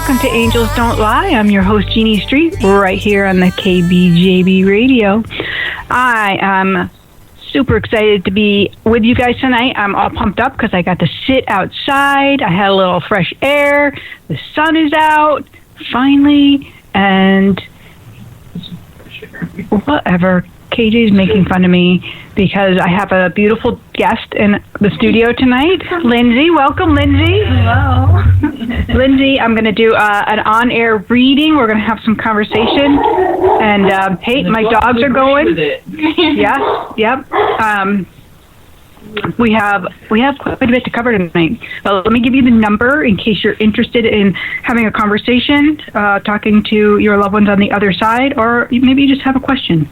welcome to Angels Don't Lie. I'm your host, Jeannie Street, right here on the KBJB radio. I am super excited to be with you guys tonight. I'm all pumped up because I got to sit outside. I had a little fresh air. The sun is out, finally, and whatever. KJ's making fun of me because I have a beautiful guest in the studio tonight. Lindsay, welcome, Lindsay. Hello. Lindsay, I'm going to do an on-air reading. We're going to have some conversation. And, hey, my dogs are going. Yes, yep. We have quite a bit to cover tonight. Let me give you the number in case you're interested in having a conversation, talking to your loved ones on the other side, or maybe you just have a question.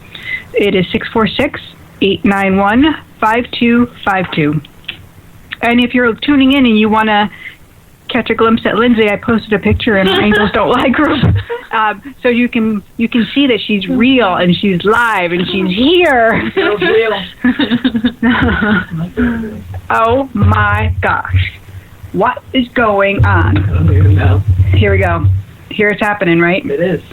It is 646-891-5252. And if you're tuning in and you want to catch a glimpse at Lindsay, I posted a picture in our Angels Don't Lie group, so you can see that she's real and she's live and she's here. Real. Oh my gosh, what is going on? Here we go. Here it's happening, right? It is.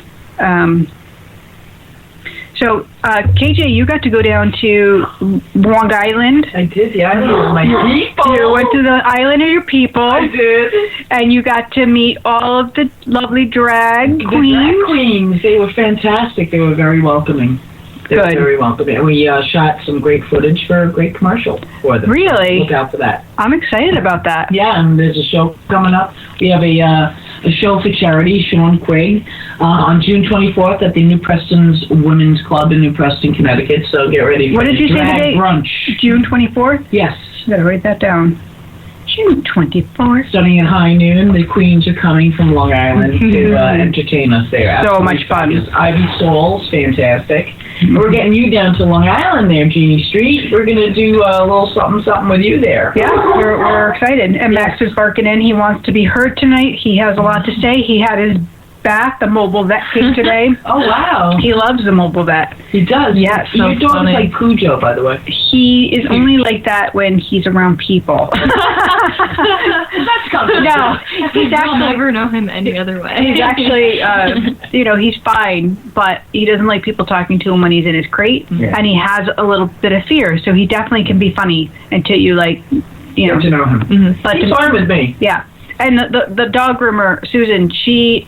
So, KJ, you got to go down to Long Island. I did, yeah. I was my people. You went to the island of your people. I did. And you got to meet all of the lovely drag queens. Drag queens. They were fantastic. They were very welcoming. They were very welcoming. And we shot some great footage for a great commercial for them. Really? Look out for that. I'm excited about that. Yeah, and there's a show coming up. We have a show for charity, Sean Quigg, on June 24th at the New Preston's Women's Club in New Preston, Connecticut. So get ready for what did you say the date? Brunch. June 24th? Yes. I gotta write that down. June 24th. Starting at high noon, the queens are coming from Long Island to entertain us there. So much fun. Ivy Soul's fantastic. We're getting you down to Long Island there, Jeannie Street. We're going to do a little something with you there. Yeah, we're excited. And Max is barking in. He wants to be heard tonight. He has a lot to say. He had his bath. The mobile vet came today. Oh, wow. He loves the mobile vet. He does? Yes. So your dog's like Cujo, by the way. He is only like that when he's around people. That's coming. No, he's I'll actually... never know him any other way. He's actually, he's fine, but he doesn't like people talking to him when he's in his crate, and he has a little bit of fear, so he definitely can be funny until you, Get to know him. Mm-hmm. But he's fine with me. Yeah. And the dog groomer, Susan, she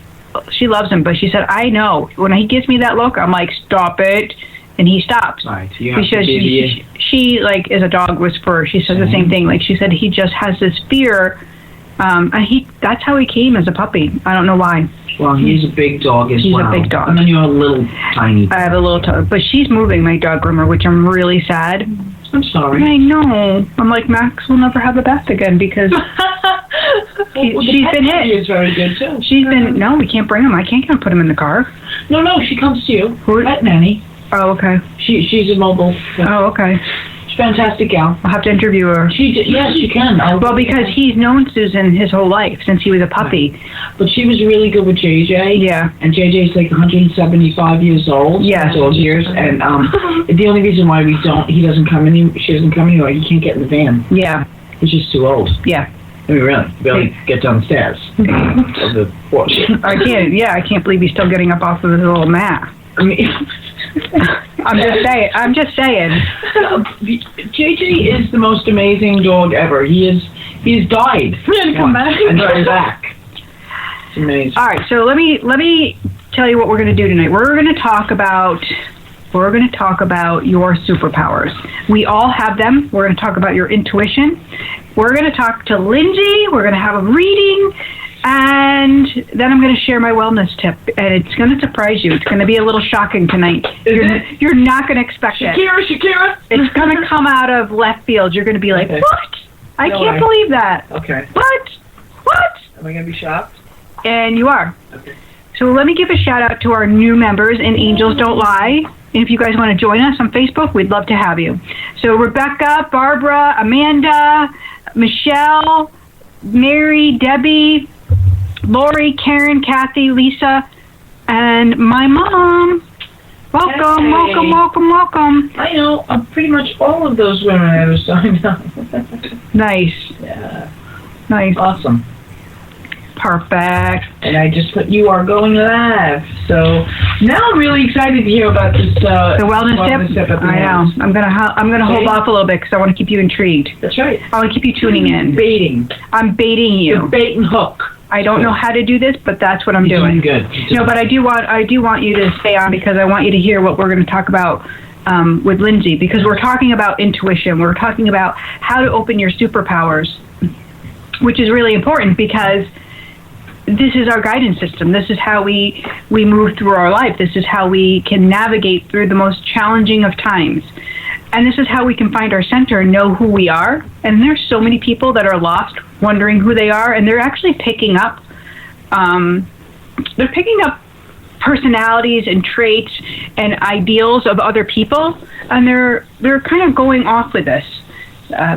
loves him, but she said, I know. When he gives me that look, I'm like, stop it. And he stops. Right. Because she like, is a dog whisperer. She says the same thing. Like, she said he just has this fear. And that's how he came as a puppy. I don't know why. Well, he's a big dog as well. He's a big dog. I mean, you're a little tiny. I have a little but she's moving, my dog groomer, which I'm really sad. I'm sorry. I know. I'm like, Max will never have a bath again because she's been hit. Is very good too. No, we can't bring him. I can't put him in the car. No, she comes to you. Pet nanny. Oh, okay. She's a mobile. Oh, okay. She's a fantastic gal. I'll have to interview her. Yes, you can. Well, because he's known Susan his whole life since he was a puppy. Right. But she was really good with JJ. Yeah. And JJ's like 175 years old. Yes. Those years. And the only reason why she doesn't come anymore, he can't get in the van. Yeah. He's just too old. Yeah. I mean, really get downstairs of the porch. I can't believe he's still getting up off of his little mat. I mean, I'm just saying. JJ is the most amazing dog ever. He's died. Come back. And died back. It's amazing. All right, so let me tell you what we're going to do tonight. We're going to talk about your superpowers. We all have them. We're going to talk about your intuition. We're going to talk to Lindsay. We're going to have a reading. And then I'm going to share my wellness tip. And it's going to surprise you. It's going to be a little shocking tonight. You're not going to expect it. Shakira. It's going to come out of left field. You're going to be like, what? I can't believe that. Okay. What? Am I going to be shocked? And you are. Okay. So let me give a shout out to our new members in Angels Don't Lie. And if you guys want to join us on Facebook, we'd love to have you. So Rebecca, Barbara, Amanda, Michelle, Mary, Debbie, Lori, Karen, Kathy, Lisa, and my mom. Welcome, Hey. welcome. I know pretty much all of those women I have signed up. Nice. Yeah. Nice. Awesome. Perfect. And I just put you are going live. So now I'm really excited to hear about this. The wellness tip. I know. I'm gonna hold off a little bit because I want to keep you intrigued. That's right. I want to keep you tuning in. Baiting. I'm baiting you. The bait and hook. I don't know how to do this, but that's what I'm doing. You're doing good. No, but I do want you to stay on because I want you to hear what we're going to talk about with Lindsay, because we're talking about intuition. We're talking about how to open your superpowers, which is really important because this is our guidance system. This is how we move through our life. This is how we can navigate through the most challenging of times. And this is how we can find our center and know who we are. And there's so many people that are lost, wondering who they are, and they're actually picking up personalities and traits and ideals of other people, and they're kind of going off with this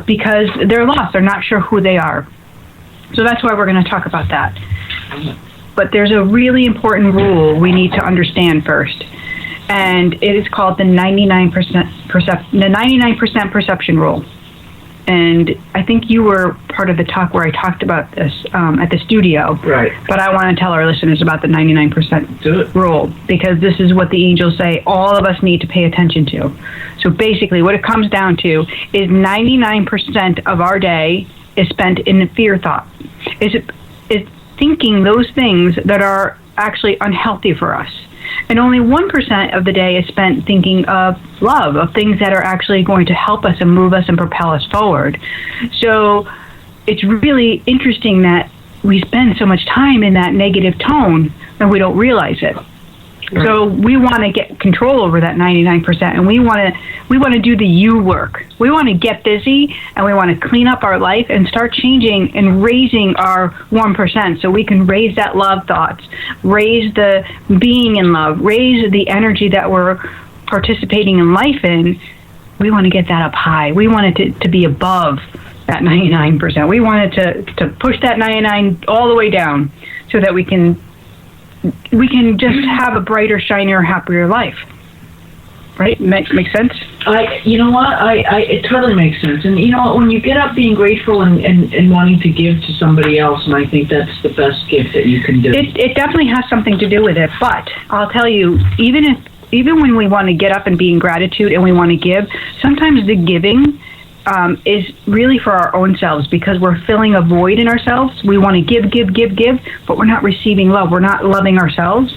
because they're lost. They're not sure who they are. So that's why we're going to talk about that. But there's a really important rule we need to understand first, and it is called the 99% perception rule. And I think you were part of the talk where I talked about this at the studio. Right. But I want to tell our listeners about the 99% rule, because this is what the angels say all of us need to pay attention to. So basically what it comes down to is 99% of our day is spent in fear thought. Is thinking those things that are actually unhealthy for us. And only 1% of the day is spent thinking of love, of things that are actually going to help us and move us and propel us forward. So it's really interesting that we spend so much time in that negative tone and we don't realize it. Right. So we want to get control over that 99%, and we want to do the you work. We want to get busy, and we want to clean up our life and start changing and raising our 1%, so we can raise that love thoughts, raise the being in love, raise the energy that we're participating in life in. We want to get that up high. We want it to be above that 99%. We want it to push that 99 all the way down, so that we can just have a brighter, shinier, happier life. Right? Makes sense? You know what? It totally makes sense. And you know what? When you get up being grateful and wanting to give to somebody else, and I think that's the best gift that you can do. It definitely has something to do with it. But I'll tell you, even when we want to get up and be in gratitude and we want to give, sometimes the giving is really for our own selves, because we're filling a void in ourselves. We want to give, but we're not receiving love. We're not loving ourselves.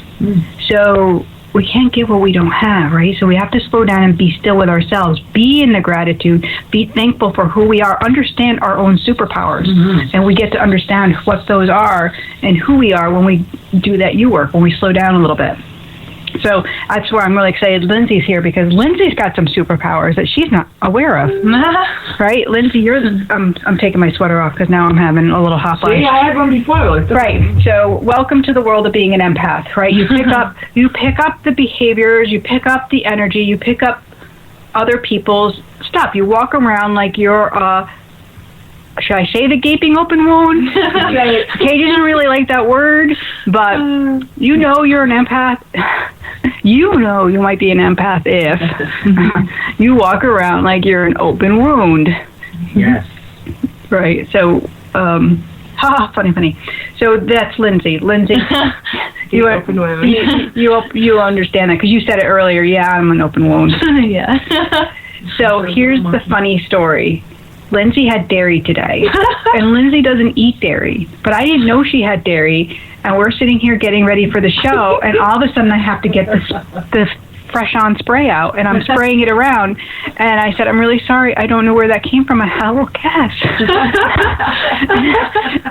So we can't give what we don't have, right? So we have to slow down and be still with ourselves. Be in the gratitude. Be thankful for who we are. Understand our own superpowers. And we get to understand what those are and who we are when we do that you work, when we slow down a little bit. So that's where I'm really excited Lindsay's here, because Lindsay's got some superpowers that she's not aware of. Right? Lindsay, I'm taking my sweater off because now I'm having a little hot flash. Yeah, I had one before. Right. So welcome to the world of being an empath, right? You pick up the behaviors, you pick up the energy, you pick up other people's stuff. You walk around like you're should I say the gaping open wound? Kay didn't really like that word, but you know you're an empath. You know you might be an empath if you walk around like you're an open wound. Yes. Right. So, funny. So that's Lindsay. Lindsay, you understand that because you said it earlier. Yeah, I'm an open wound. Yeah. So here's the funny story. Lindsay had dairy today, and Lindsay doesn't eat dairy, but I didn't know she had dairy, and we're sitting here getting ready for the show, and all of a sudden I have to get this Fresh On spray out, and I'm spraying it around, and I said, I'm really sorry, I don't know where that came from. I had a little gas.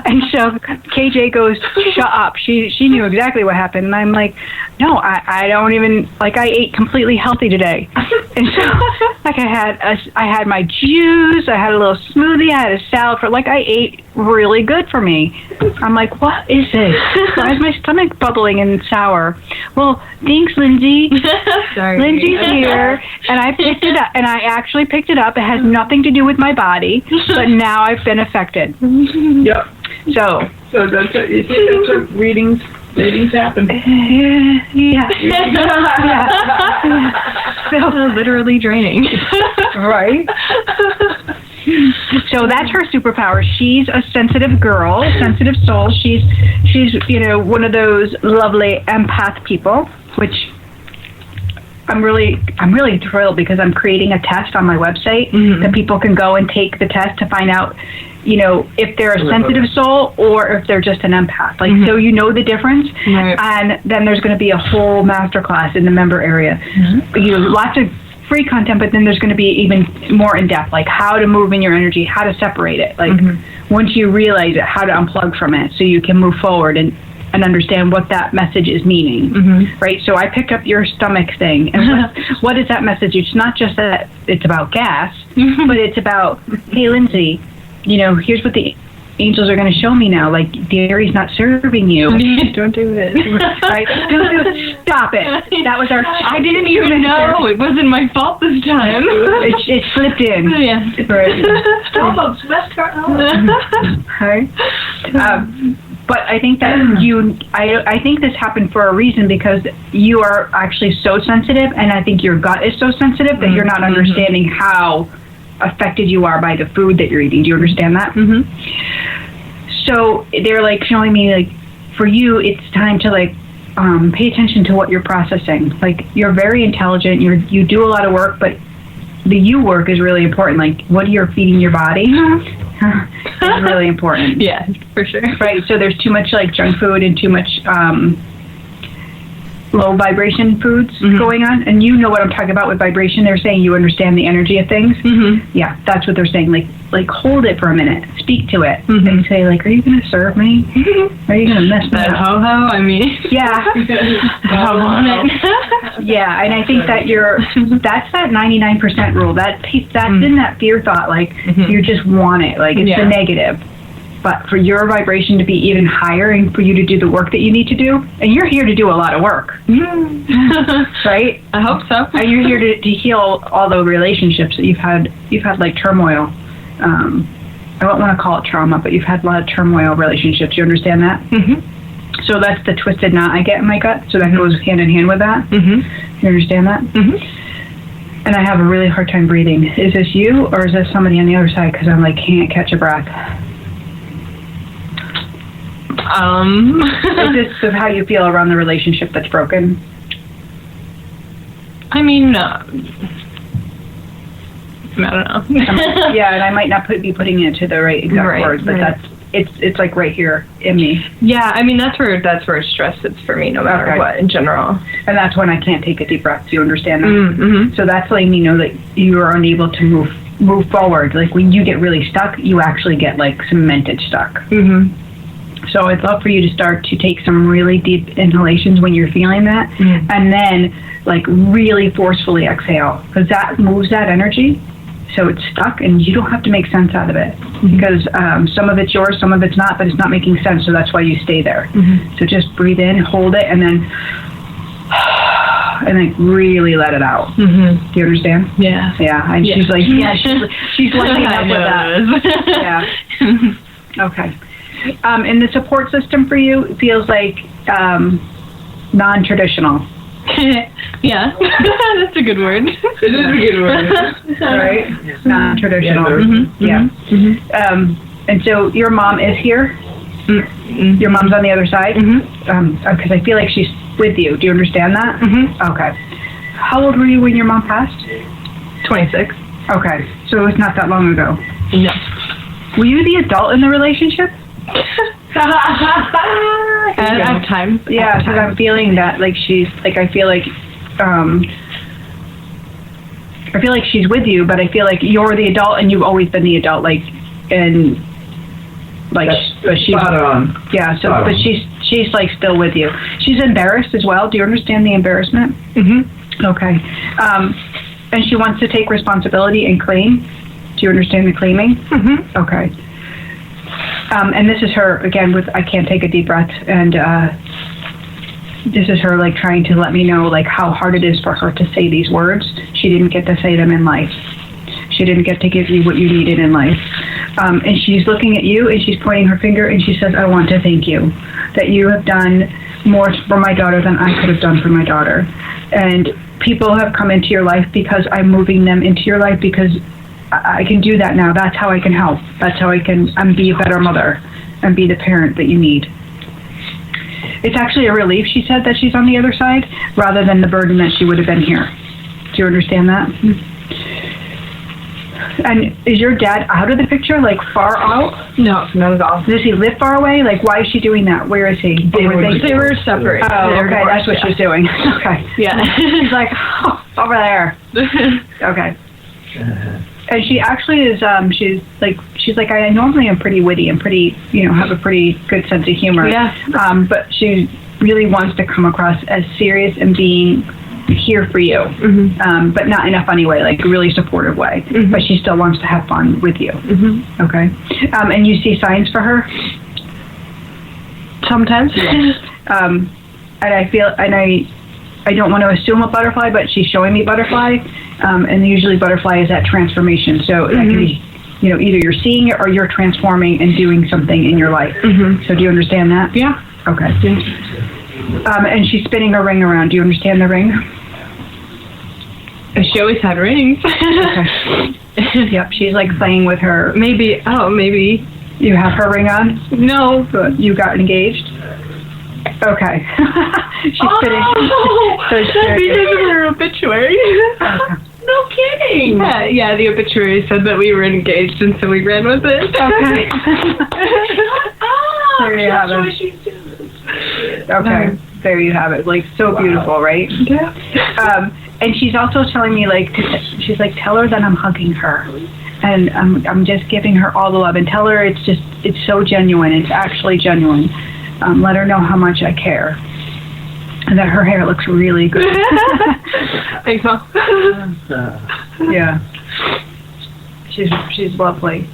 And so KJ goes, shut up. She knew exactly what happened, and I'm like, no, I don't even, like, I ate completely healthy today. And so, like, I had my juice, I had a little smoothie, I had a salad, I ate really good for me. I'm like, what is this? Why is my stomach bubbling and sour? Well, thanks, Lindsay. Sorry. Lindsay's here, and I picked it up, and I actually picked it up. It has nothing to do with my body, but now I've been affected. Yep. So that's what readings happen. Yeah. So literally draining. Right? So that's her superpower. She's a sensitive girl, sensitive soul. She's one of those lovely empath people, which I'm really thrilled because I'm creating a test on my website that people can go and take the test to find out, if they're a sensitive soul or if they're just an empath. So the difference. Right. And then there's going to be a whole masterclass in the member area. Lots of free content, but then there's going to be even more in depth, like how to move in your energy, how to separate it. Once you realize it, how to unplug from it so you can move forward and understand what that message is meaning, right? So I picked up your stomach thing, and what is that message? It's not just that it's about gas, but it's about, hey, Lindsay, here's what the angels are going to show me now. Like, dairy's not serving you. Don't do it. Right? Stop it. That was our. I didn't even know. It wasn't my fault this time. It slipped in. Yeah. Right. Starbucks, best car. Right. But I think that I think this happened for a reason, because you are actually so sensitive, and I think your gut is so sensitive that you're not understanding how affected you are by the food that you're eating. Do you understand that? So they're like showing me, like, for you, it's time to pay attention to what you're processing. Like, you're very intelligent. You do a lot of work, but the you work is really important. Like, what you're feeding your body is really important. Yeah, for sure. Right. So there's too much junk food and too much low vibration foods going on, and you know what I'm talking about with vibration. They're saying you understand the energy of things. Yeah, that's what they're saying. Like hold it for a minute, speak to it, and say, like, are you going to serve me? Are you going to mess me that up? ho-ho? I mean, Yeah. I want it. Yeah, and I think that that's that 99% rule. That's in that fear thought. Like, you just want it. Like, it's the negative. But for your vibration to be even higher and for you to do the work that you need to do, and you're here to do a lot of work, right? I hope so. And you're here to heal all the relationships that you've had like turmoil. I don't want to call it trauma, but you've had a lot of turmoil relationships. You understand that? So that's the twisted knot I get in my gut. So that goes hand in hand with that. You understand that? And I have a really hard time breathing. Is this you, or is this somebody on the other side? Because I'm can't catch a breath. Is this how you feel around the relationship that's broken? I mean, I don't know. Yeah, and I might not be putting it to the right exact words, but it's like right here in me. Yeah, I mean, that's where stress sits for me, no matter what, in general. And that's when I can't take a deep breath. Do you understand that? So that's letting me know that you are unable to move forward. Like, when you get really stuck, you actually get cemented stuck. So I'd love for you to start to take some really deep inhalations when you're feeling that, and then really forcefully exhale, because that moves that energy. So it's stuck, and you don't have to make sense out of it, because some of it's yours, some of it's not, but it's not making sense. So that's why you stay there. So just breathe in, hold it, and then really let it out. Do you understand? Yeah. Yeah. And she's like, she's lighting up with that. Yeah. Okay. And the support system for you feels like non-traditional. Yeah, that's a good word. It is a good word. Right? Non-traditional. Yeah. And so your mom is here? Your mom's on the other side? Because I feel like she's with you. Do you understand that? Okay. How old were you when your mom passed? 26. Okay. So it's not that long ago. No. Were you the adult in the relationship? At times. Yeah, because I'm feeling that she's I feel like she's with you, but I feel like you're the adult and you've always been the adult. But she's spot on. Yeah. So, but she's still with you. She's embarrassed as well. Do you understand the embarrassment? Okay. And she wants to take responsibility and claim. Do you understand the claiming? Okay. And this is her, again, with I can't take a deep breath, and this is her trying to let me know how hard it is for her to say these words. She didn't get to say them in life. She didn't get to give you what you needed in life. And she's looking at you, and she's pointing her finger, and she says, I want to thank you, that you have done more for my daughter than I could have done for my daughter. And people have come into your life because I'm moving them into your life, because I can do that now. That's how I can help. That's how I can be a better mother and be the parent that you need. It's actually a relief, she said, that she's on the other side, rather than the burden that she would have been here. Do you understand that? And is your dad out of the picture, like far out? No, not at all. Does he live far away? Like, why is she doing that? Where is he? They were separate. Oh, okay, that's what she's doing. Okay. Yeah. She's like, oh, over there. Okay. And she actually is, she's like, I normally am pretty witty and pretty, have a pretty good sense of humor. Yeah. But she really wants to come across as serious and being here for you, but not in a funny way, like a really supportive way. But she still wants to have fun with you. Okay. And you see signs for her? Sometimes. And I feel, and I don't want to assume a butterfly, but she's showing me butterfly. And usually butterfly is that transformation. So that can be, either you're seeing it or you're transforming and doing something in your life. So do you understand that? Yeah. Okay. And she's spinning a ring around. Do you understand the ring? She always had rings. Okay. Yep, she's like playing with her. Maybe. You have her ring on? No. Good. You got engaged? Okay. She's spinning. That's because of her obituary. Okay. No kidding. Yeah, the obituary said that we were engaged, and so we ran with it. Okay. There you have it. Okay. There you have it. Like, so beautiful, right? Yeah. And she's also telling me, like, she's like, tell her that I'm hugging her. And I'm just giving her all the love. And tell her it's so genuine. It's actually genuine. Let her know how much I care. And that her hair looks really good. Thanks, Mom. Yeah. She's lovely.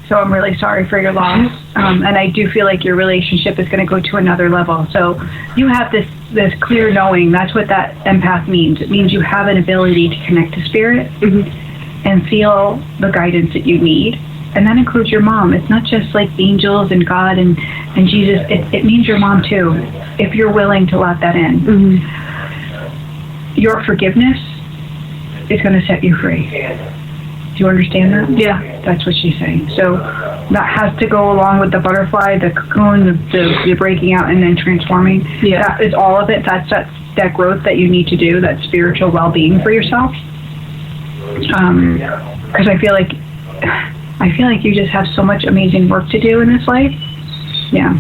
So I'm really sorry for your loss. And I do feel like your relationship is going to go to another level. So you have this clear knowing. That's what that empath means. It means you have an ability to connect to spirit and feel the guidance that you need. And that includes your mom. It's not just like angels and God and Jesus. It means your mom too, if you're willing to let that in. Your forgiveness is going to set you free. Do you understand that? Yeah. That's what she's saying. So that has to go along with the butterfly, the cocoon, the breaking out and then transforming. Yeah. That is all of it. That's that growth that you need to do, that spiritual well-being for yourself. Because I feel like you just have so much amazing work to do in this life. Yeah.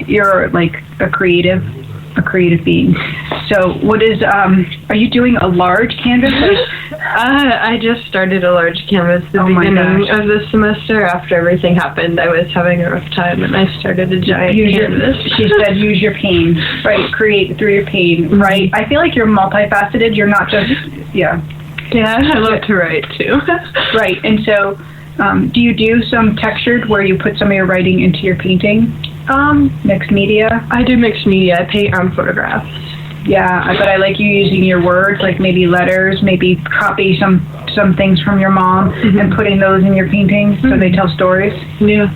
You're like a creative being. So what is, are you doing a large canvas? I just started a large canvas at the beginning of the semester. After everything happened, I was having a rough time, and I started a giant canvas. She said use your pain, right? Create through your pain, right? I feel like you're multifaceted. You're not just, Yeah, I love to write, too. Right, and so do you do some textured where you put some of your writing into your painting? Mixed media? I do mixed media. I paint on photographs. Yeah, but I like you using your words, like maybe letters, maybe copy some things from your mom and putting those in your paintings so they tell stories. Yeah.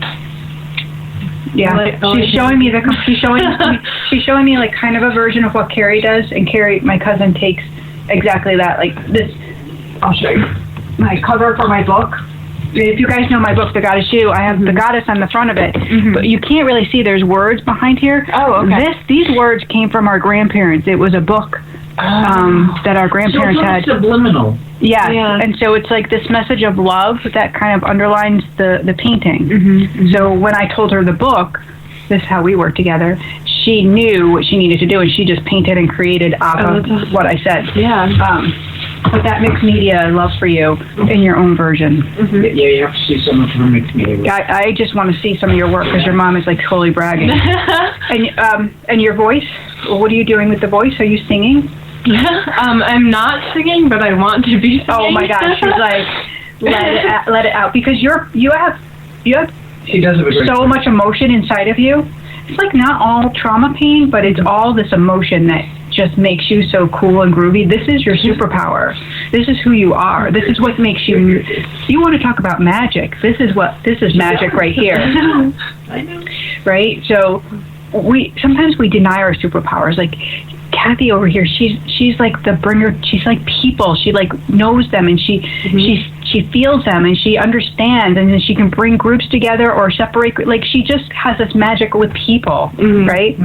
Yeah, she's showing me she's showing me like kind of a version of what Carrie does, and Carrie, my cousin, takes exactly that. Like this, I'll show you my cover for my book. If you guys know my book, The Goddess You, I have the goddess on the front of it, but you can't really see. There's words behind here. Oh, okay. These words came from our grandparents. It was a book that our grandparents had. Subliminal. Yeah, and so it's like this message of love that kind of underlines the painting. So when I told her the book, this is how we work together, she knew what she needed to do, and she just painted and created off of what I said. Yeah. But that mixed media I love for you in your own version. Yeah, you have to see some of her mixed media. I just want to see some of your work because your mom is like totally bragging. And your voice, what are you doing with the voice? Are you singing? I'm not singing, but I want to be singing. Oh my gosh, she's like, let it out, because you have She does have a great so much emotion inside of you. It's like not all trauma pain, but it's all this emotion that just makes you so cool and groovy. This is your superpower. This is who you are. This is what makes you want to talk about magic. This is magic right here. I know. Right? So sometimes we deny our superpowers. Like Kathy over here, she's like the bringer. She's like people. She like knows them, and she feels them, and she understands, and then she can bring groups together or separate. Like she just has this magic with people, right?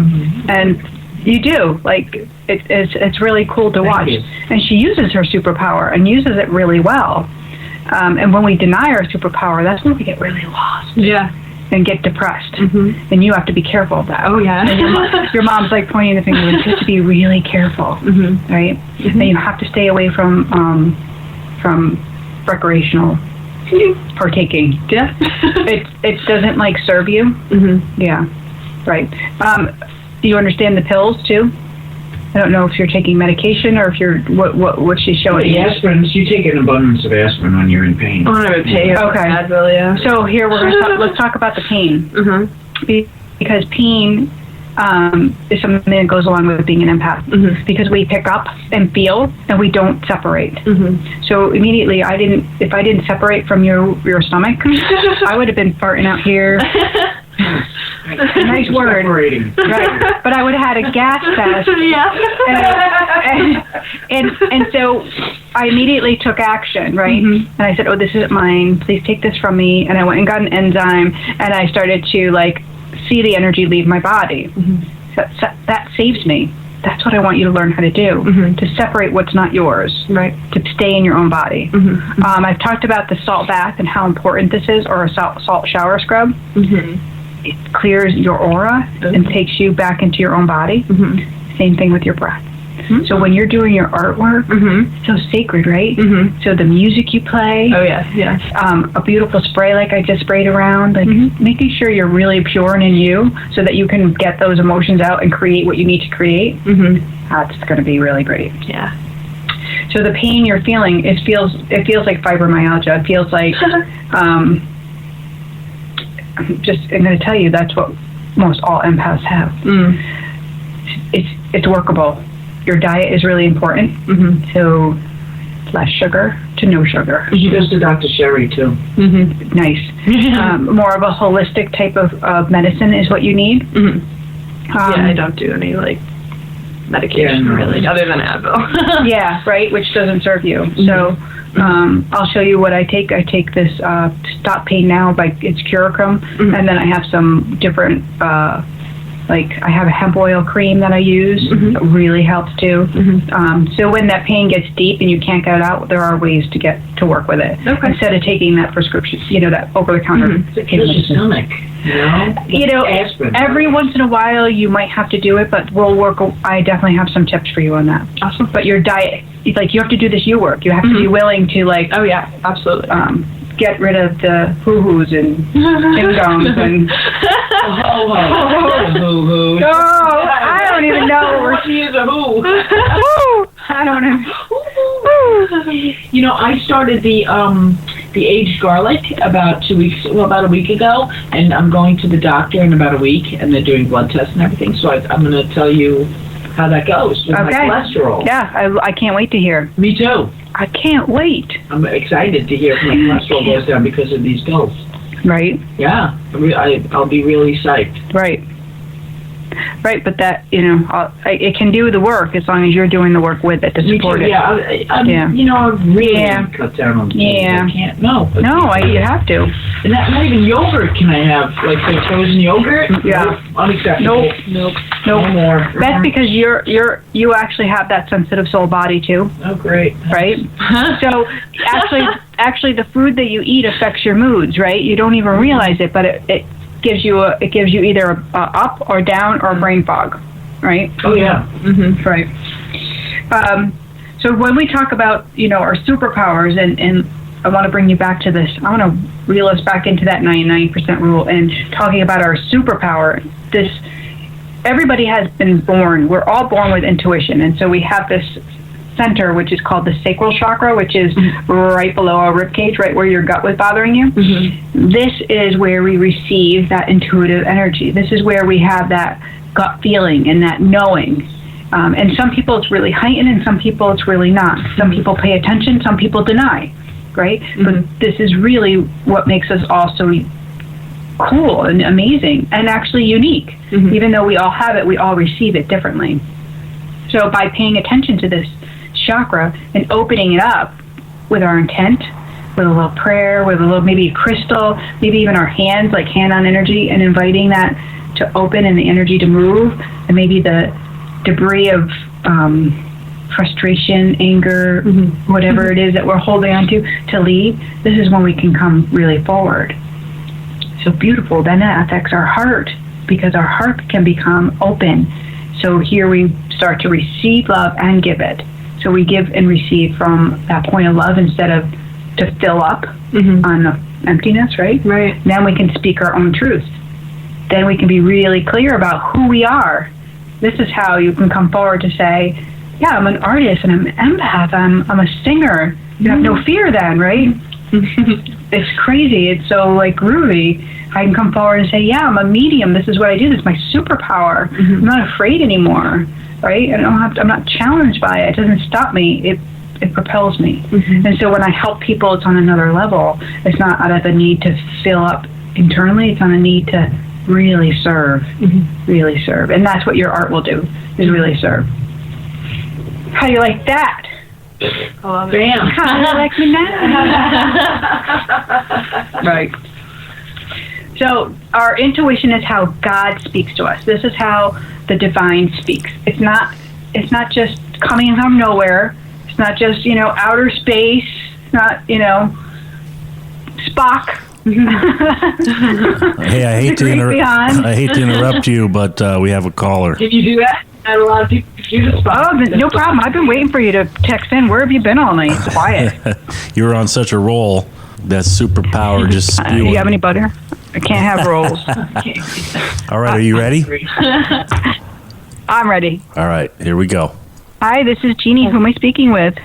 And you do, like it's really cool to watch. And she uses her superpower and uses it really well. And when we deny our superpower, that's when we get really lost. Yeah. And get depressed. And you have to be careful of that. Oh, yeah. And your mom's like pointing the finger. You have to be really careful, right? And you have to stay away from recreational partaking. Yeah. It doesn't like serve you. Yeah. Right. Do you understand the pills too? I don't know if you're taking medication or if you're what she's showing you. Aspirin, you take an abundance of aspirin when you're in pain. When I'm in pain. Okay. Advil, yeah. So here we're going to let's talk about the pain. Because pain is something that goes along with being an empath. Because we pick up and feel and we don't separate. So immediately if I didn't separate from your stomach, I would have been farting out here. Nice word. Right. But I would have had a gas test. And so I immediately took action, right? And I said, oh, this isn't mine. Please take this from me. And I went and got an enzyme, and I started to, like, see the energy leave my body. That saves me. That's what I want you to learn how to do, to separate what's not yours, right? To stay in your own body. I've talked about the salt bath and how important this is, or a salt shower scrub. It clears your aura and takes you back into your own body. Same thing with your breath. So when you're doing your artwork, it's so sacred, right? So the music you play. Oh, yeah. A beautiful spray like I just sprayed around, like making sure you're really pure and in you so that you can get those emotions out and create what you need to create. That's going to be really great. Yeah. So the pain you're feeling, it feels like fibromyalgia. It feels like, I'm going to tell you, that's what most all empaths have. It's workable. Your diet is really important. So less sugar to no sugar. She goes to Dr. Sherry too. Nice. More of a holistic type of medicine is what you need. I don't do any like medication really, other than Advil. Yeah, right, which doesn't serve you. So I'll show you what I take. I take this Stop Pain Now by it's Curacrum, and then I have some different like I have a hemp oil cream that I use. It really helps too. So when that pain gets deep and you can't get it out, there are ways to work with it. Instead of taking that prescription, that over-the-counter pain medicine. Aspirin. Every once in a while you might have to do it, but we'll work. I definitely have some tips for you on that. Awesome. But your diet, like you have to do this you work. You have to be willing to like. Oh yeah, absolutely. Get rid of the hoo-hoos and ding-dongs and hoo-hoo. No, I don't even know where she is a who. I don't know. I started the aged garlic about about a week ago, and I'm going to the doctor in about a week, and they're doing blood tests and everything. So I'm going to tell you how that goes with my cholesterol. Yeah, I can't wait to hear. Me too. I can't wait. I'm excited to hear if my cholesterol goes down because of these pills. Right. Yeah, I'll be really psyched. Right. Right, but that, it can do the work as long as you're doing the work with it to support it. Yeah, I've really cut down on I can't, you have to. And not even yogurt can I have, like the frozen yogurt? Yeah. Unacceptable. Nope. No more. That's because you actually have that sensitive soul body too. Oh, great. Right? So actually the food that you eat affects your moods, right? You don't even realize it, but it gives you either a up or down or a brain fog, right? Oh yeah. Right. So when we talk about our superpowers, and I want to bring you back to this. I want to reel us back into that 99% rule and talking about our superpower. Everybody has been born. We're all born with intuition, and so we have this center, which is called the sacral chakra, which is right below our rib cage, right where your gut was bothering you. This is where we receive that intuitive energy. This is where we have that gut feeling and that knowing. And some people it's really heightened, and some people it's really not. Some people pay attention, some people deny, right? But this is really what makes us all so cool and amazing and actually unique. Even though we all have it, we all receive it differently. So by paying attention to this chakra and opening it up with our intent, with a little prayer, with a little, maybe a crystal, maybe even our hands, like hand-on energy, and inviting that to open and the energy to move, and maybe the debris of frustration, anger, whatever it is that we're holding on to leave, this is when we can come really forward. So beautiful. Then that affects our heart, because our heart can become open. So here we start to receive love and give it. So we give and receive from that point of love instead of to fill up on the emptiness, right? Right. Then we can speak our own truth. Then we can be really clear about who we are. This is how you can come forward to say, yeah, I'm an artist and I'm an empath, I'm a singer. You have no fear then, right? It's crazy. It's so like groovy. I can come forward and say, yeah, I'm a medium. This is what I do. This is my superpower. I'm not afraid anymore, right? I'm not challenged by it. It doesn't stop me. It propels me. And so when I help people, it's on another level. It's not out of the need to fill up internally. It's on a need to really serve, really serve. And that's what your art will do, is really serve. How do you like that? I love it. Bam. How do you like me now? Right. So our intuition is how God speaks to us. This is how the divine speaks. It's not just coming from nowhere. It's not just, outer space. It's not, Spock. Hey, I hate to interrupt you, but we have a caller. Did you do that? Not a lot of people do the spot. Oh, no problem. I've been waiting for you to text in. Where have you been all night? It's quiet. You were on such a roll. That superpower just spewing. You have any butter? I can't have rolls. All right, are you ready? I'm ready. All right, here we go. Hi, this is Jeanne. Who am I speaking with?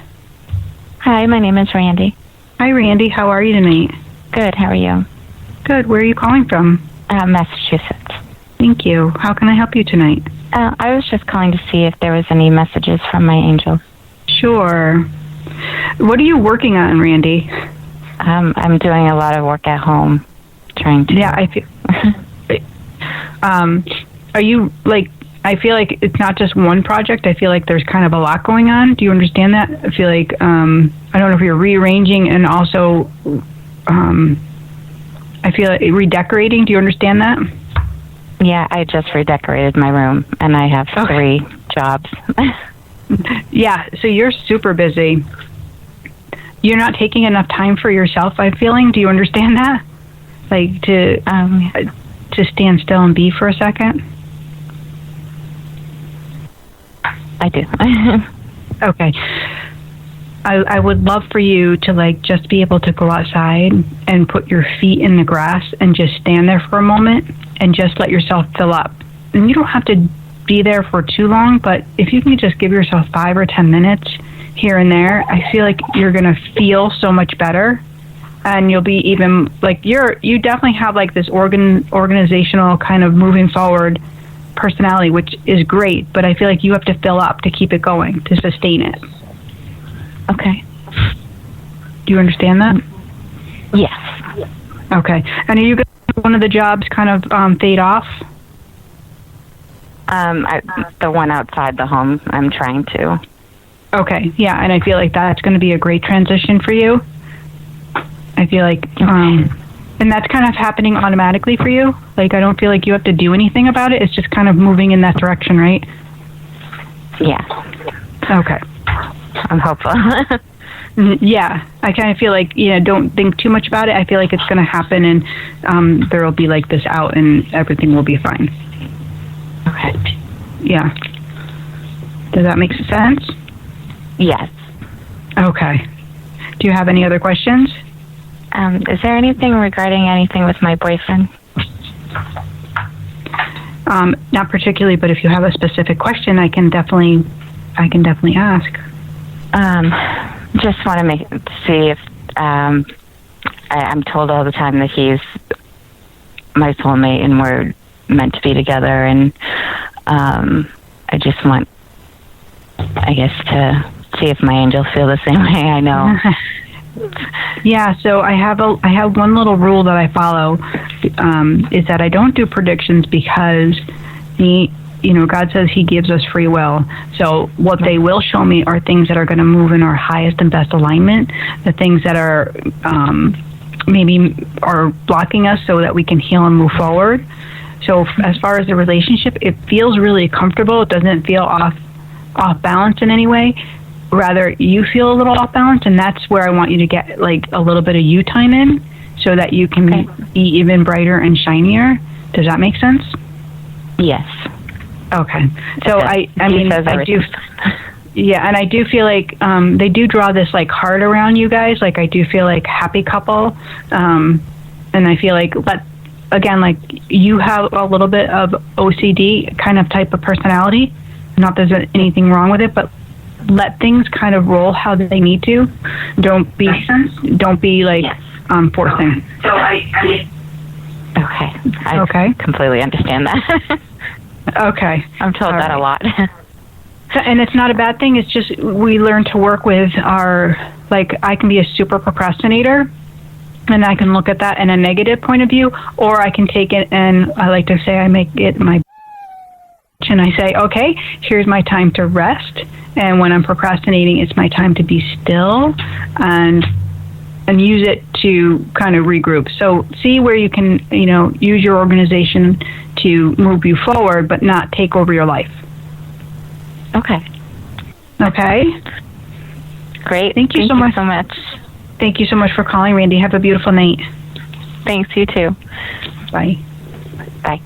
Hi, my name is Randy. Hi, Randy. How are you tonight? Good, how are you? Good. Where are you calling from? Massachusetts. Thank you. How can I help you tonight? I was just calling to see if there was any messages from my angel. Sure. What are you working on, Randy? I'm doing a lot of work at home, trying to... Yeah, I feel... are you, I feel like it's not just one project. I feel like there's kind of a lot going on. Do you understand that? I feel like, I don't know if you're rearranging and also, I feel like redecorating. Do you understand that? Yeah, I just redecorated my room, and I have 3 jobs. Yeah, so you're super busy. You're not taking enough time for yourself, I'm feeling. Do you understand that? Like, to stand still and be for a second? I do. Okay. I would love for you to, just be able to go outside and put your feet in the grass and just stand there for a moment and just let yourself fill up. And you don't have to be there for too long, but if you can just give yourself 5 or 10 minutes here and there, I feel like you're going to feel so much better. And you'll be even, you definitely have, this organizational kind of moving forward personality, which is great, but I feel like you have to fill up to keep it going, to sustain it. Okay. Do you understand that? Yes. Okay. And are you going to have one of the jobs kind of fade off? The one outside the home, I'm trying to. Okay. Yeah, and I feel like that's going to be a great transition for you. I feel like, and that's kind of happening automatically for you. I don't feel like you have to do anything about it. It's just kind of moving in that direction, right? Yeah. Okay. I'm hopeful. Yeah, I kind of feel like, don't think too much about it. I feel like it's going to happen, and there will be this out, and everything will be fine. Okay. Yeah. Does that make sense? Yes. Okay. Do you have any other questions? Is there anything regarding anything with my boyfriend? Not particularly, but if you have a specific question, I can definitely ask. Just want to see if I'm told all the time that he's my soulmate and we're meant to be together, and I just want, I guess, to see if my angels feel the same way. I know. Yeah, so I have one little rule that I follow, is that I don't do predictions because God says he gives us free will. So what they will show me are things that are going to move in our highest and best alignment, the things that are maybe are blocking us so that we can heal and move forward. So as far as the relationship, it feels really comfortable. It doesn't feel off balance in any way. Rather, you feel a little off balance, and that's where I want you to get like a little bit of you time in so that you can be even brighter and shinier. Does that make sense? Yes. Okay. So I do. Yeah, and I do feel like they do draw this like heart around you guys. Like I do feel like happy couple, and I feel like like you have a little bit of OCD kind of type of personality. Not that there's anything wrong with it, but let things kind of roll how they need to. Don't be like forcing. So I completely understand that. Okay. I'm told that a lot. And it's not a bad thing. It's just we learn to work with I can be a super procrastinator, and I can look at that in a negative point of view, or I can take it and I like to say I make it my and I say, okay, here's my time to rest. And when I'm procrastinating, it's my time to be still and use it to kind of regroup. So see where you can, use your organization to move you forward, but not take over your life. Okay. Okay. Great. Thank you so much. Thank you so much for calling, Randy. Have a beautiful night. Thanks, you too. Bye. Bye.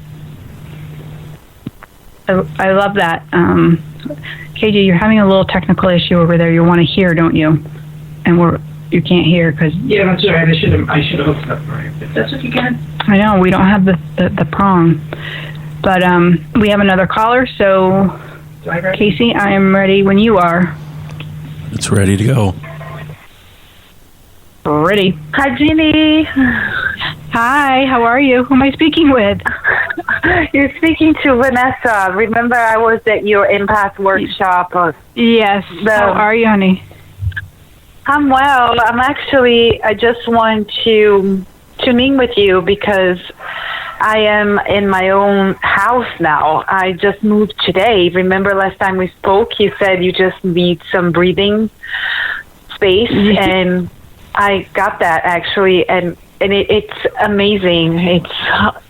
I love that. KJ, you're having a little technical issue over there. You want to hear, don't you? And you can't hear because... Yeah, that's all right. I should have hooked up right. But that's what you can. I know, we don't have the prong. But we have another caller, so... Casey, I am ready when you are. It's ready to go. Ready. Hi, Jeannie. Hi, how are you? Who am I speaking with? You're speaking to Vanessa. Remember, I was at your empath workshop. Yes. How are you, honey? I'm well. I just want to tune in with you because I am in my own house now. I just moved today. Remember last time we spoke, you said you just need some breathing space, and I got that actually, and it's amazing. It's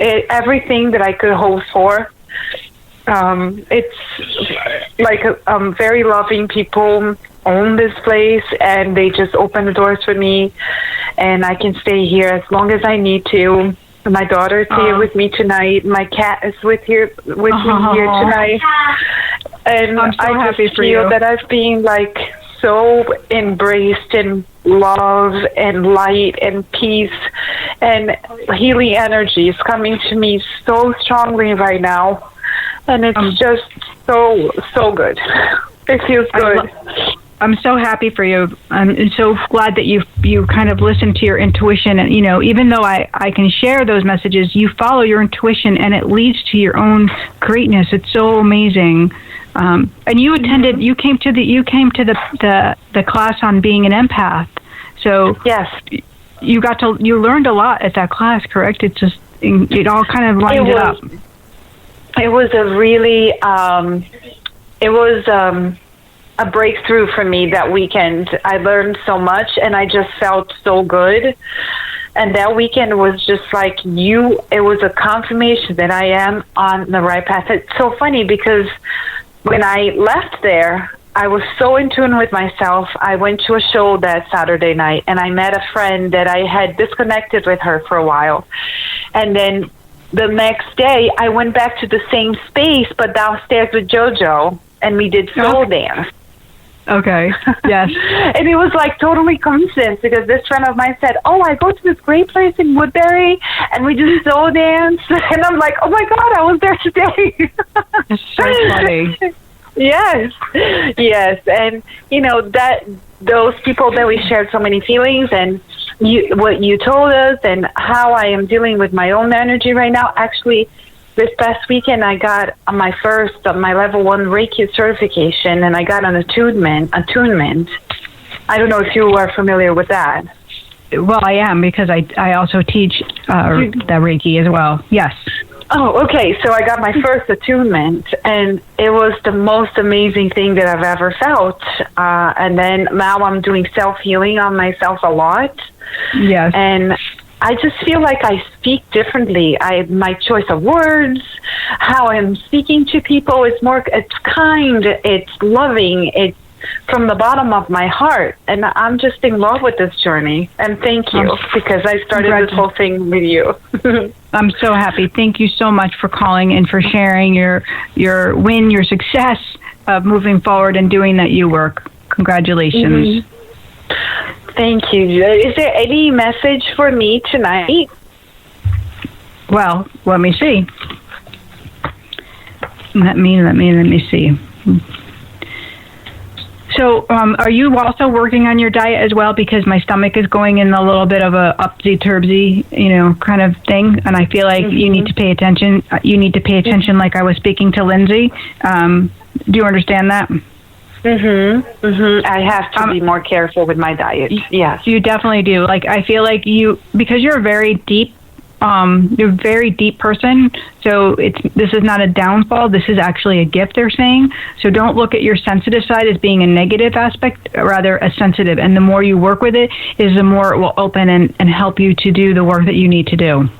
everything that I could hope for. It's like very loving people own this place, and they just open the doors for me, and I can stay here as long as I need to. My daughter's here with me tonight. My cat is with me here tonight, and I'm so happy for feel you. that I've been like so embraced in love and light and peace, and healing energy is coming to me so strongly right now, and it's just so good. It feels good. I'm so happy for you. I'm so glad that you kind of listen to your intuition, and even though I can share those messages, you follow your intuition and it leads to your own greatness. It's so amazing. And you attended. You came to the class on being an empath. So yes, you learned a lot at that class, correct? It all kind of lined it up. It was a really a breakthrough for me that weekend. I learned so much, and I just felt so good. And that weekend was just like it was a confirmation that I am on the right path. It's so funny because when I left there, I was so in tune with myself. I went to a show that Saturday night, and I met a friend that I had disconnected with her for a while. And then the next day, I went back to the same space, but downstairs with JoJo, and we did soul dance. Okay, yes. And it was like totally coincidence because this friend of mine said, I go to this great place in Woodbury, and we do soul dance. And I'm like, oh my God, I was there today. It's so funny. Yes. And, that those people that we shared so many feelings, and what you told us and how I am dealing with my own energy right now. Actually, this past weekend, I got my level 1 Reiki certification, and I got an attunement. I don't know if you are familiar with that. Well, I am, because I also teach the Reiki as well. Yes. Oh, okay. So I got my first attunement, and it was the most amazing thing that I've ever felt. And then now I'm doing self-healing on myself a lot. Yes. And I just feel like I speak differently. My choice of words, how I'm speaking to people, it's kind, it's loving, it's from the bottom of my heart. And I'm just in love with this journey. And thank you, because I started this whole thing with you. I'm so happy. Thank you so much for calling and for sharing your win, your success of moving forward and doing that you work. Congratulations. Mm-hmm. Thank you. Is there any message for me tonight? Well, let me see. Let me see. So, are you also working on your diet as well? Because my stomach is going in a little bit of a upsy-turbsy, kind of thing, and I feel like you need to pay attention. You need to pay attention, like I was speaking to Lindsay. Do you understand that? I have to be more careful with my diet. Yes, you definitely do. Like, I feel like because you're a very deep. You're a very deep person, so this is not a downfall. This is actually a gift, they're saying. So don't look at your sensitive side as being a negative aspect, rather a sensitive. And the more you work with it, is the more it will open and help you to do the work that you need to do.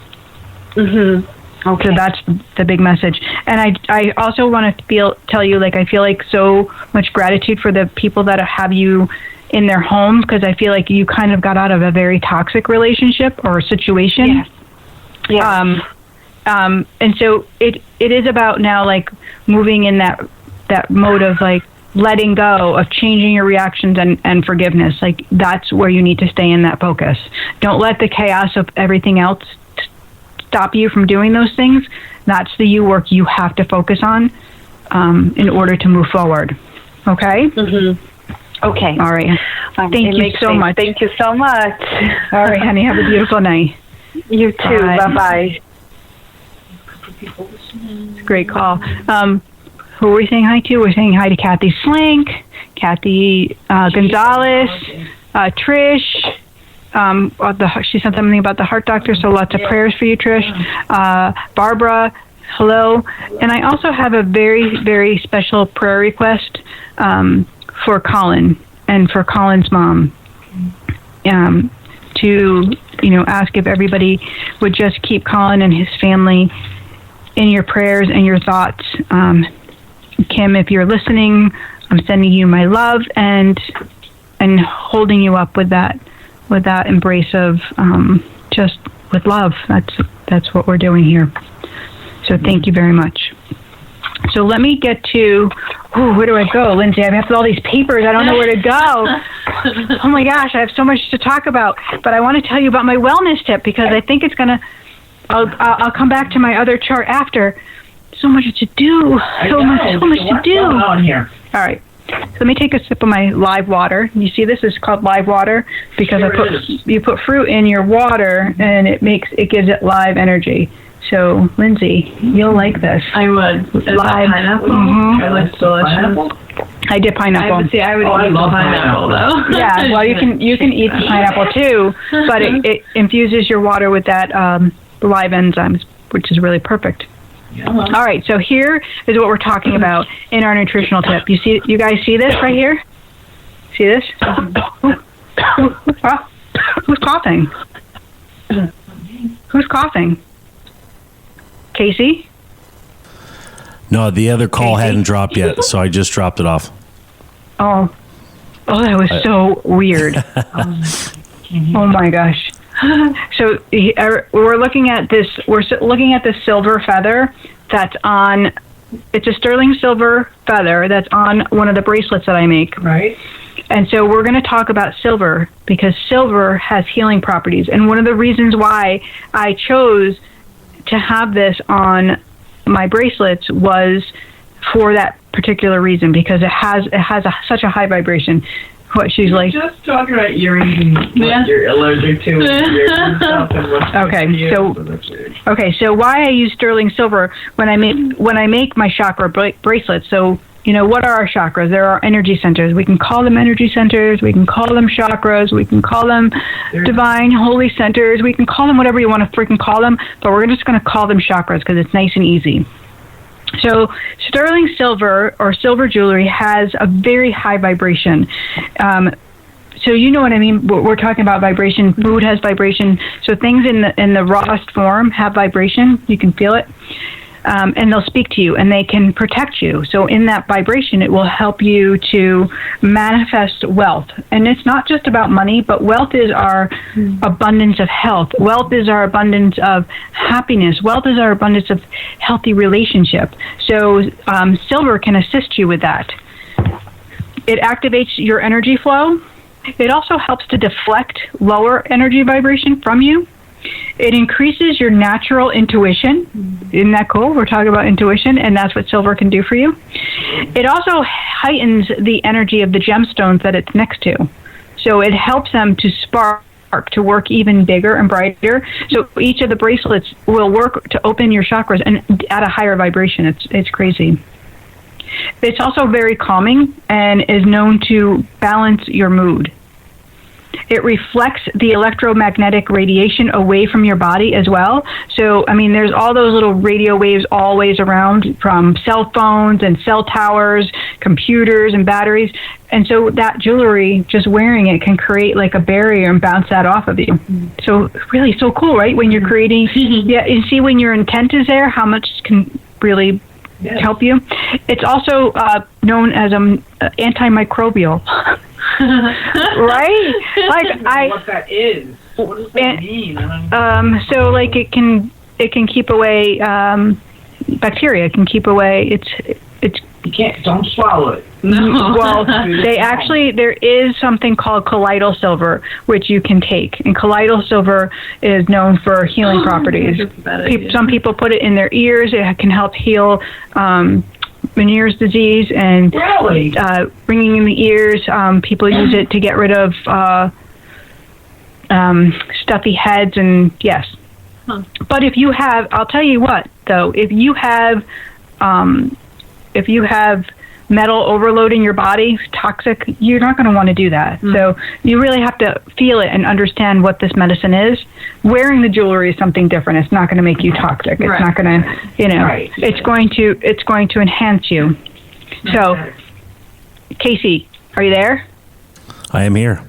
Okay. So that's the big message. And I also want to tell you, like, I feel like so much gratitude for the people that have you in their home, because I feel like you kind of got out of a very toxic relationship or situation. Yes. Yeah. And so it is about now, like, moving in that mode of, like, letting go, of changing your reactions and forgiveness. Like, that's where you need to stay in that focus. Don't let the chaos of everything else stop you from doing those things. That's the you work you have to focus on in order to move forward. Okay? Okay. All right. Thank you so much. Thank you so much. All right, honey. Have a beautiful night. You too. Bye-bye. It's a great call. Who are we saying hi to? We're saying hi to Kathy Slink, Kathy Gonzalez, Trish. She said something about the heart doctor, so lots of prayers for you, Trish. Barbara, hello. And I also have a very, very special prayer request for Colin and for Colin's mom. To ask if everybody would just keep Colin and his family in your prayers and your thoughts. Kim, if you're listening, I'm sending you my love and holding you up with that embrace of just with love. That's what we're doing here. So thank you very much. So let me get to, where do I go, Lindsay? I have all these papers. I don't know where to go. Oh my gosh, I have so much to talk about. But I want to tell you about my wellness tip, because I think it's gonna. I'll come back to my other chart after. So much to do. So much to do. What's going on here? All right. So let me take a sip of my live water. You see, this is called live water because you put fruit in your water and it gives it live energy. So, Lindsay, you'll like this. I would. Live pineapple? It looks delicious. Pineapple? I did pineapple. I would eat the pineapple, though. Yeah, well, you can eat the pineapple, too, but it infuses your water with that live enzymes, which is really perfect. Yeah. All right, so here is what we're talking about in our nutritional tip. You guys see this right here? See this? Who's coughing? Who's coughing? Casey? No, the other call hadn't dropped yet, so I just dropped it off. Oh, that was so weird. Oh my gosh. So we're looking at this. We're looking at the silver feather that's on. It's a sterling silver feather that's on one of the bracelets that I make. Right. And so we're going to talk about silver because silver has healing properties. And one of the reasons why I chose to have this on my bracelets was for that particular reason, because it has such a high vibration. What she's like? Just talking about earrings and what you're allergic to and stuff and what's so why I use sterling silver when I make my chakra bracelets. So what are our chakras? There are energy centers. We can call them energy centers. We can call them chakras. We can call them divine, holy centers. We can call them whatever you want to freaking call them, but we're just going to call them chakras because it's nice and easy. So sterling silver or silver jewelry has a very high vibration. So you know what I mean? We're talking about vibration. Food has vibration. So things in the rawest form have vibration. You can feel it. And they'll speak to you, and they can protect you. So in that vibration, it will help you to manifest wealth. And it's not just about money, but wealth is our abundance of health. Wealth is our abundance of happiness. Wealth is our abundance of healthy relationship. So silver can assist you with that. It activates your energy flow. It also helps to deflect lower energy vibration from you. It increases your natural intuition. Isn't that cool? We're talking about intuition, and that's what silver can do for you. It also heightens the energy of the gemstones that it's next to. So it helps them to spark, to work even bigger and brighter. So each of the bracelets will work to open your chakras and at a higher vibration. It's crazy. It's also very calming and is known to balance your mood. It reflects the electromagnetic radiation away from your body as well. So, I mean, there's all those little radio waves always around from cell phones and cell towers, computers and batteries. And so that jewelry, just wearing it, can create like a barrier and bounce that off of you. So really so cool, right? When you're creating, yeah, you see when your intent is there, how much can really help you. It's also known as antimicrobial. Right? Like what that is. What does that mean? So like it can keep away bacteria. It can keep away. It's. Don't swallow it. No. Well, there is something called colloidal silver, which you can take. And colloidal silver is known for healing properties. Some people put it in their ears. It can help heal Meniere's disease and ringing in the ears. People use it to get rid of stuffy heads and yes. Huh. But if you have, I'll tell you what though, if you have metal overload in your body, toxic, you're not going to want to do that. So you really have to feel it and understand what this medicine is. Wearing the jewelry is something different. It's not going to make you toxic. It's not going to, it's going to enhance you. So, Casey, are you there? I am here.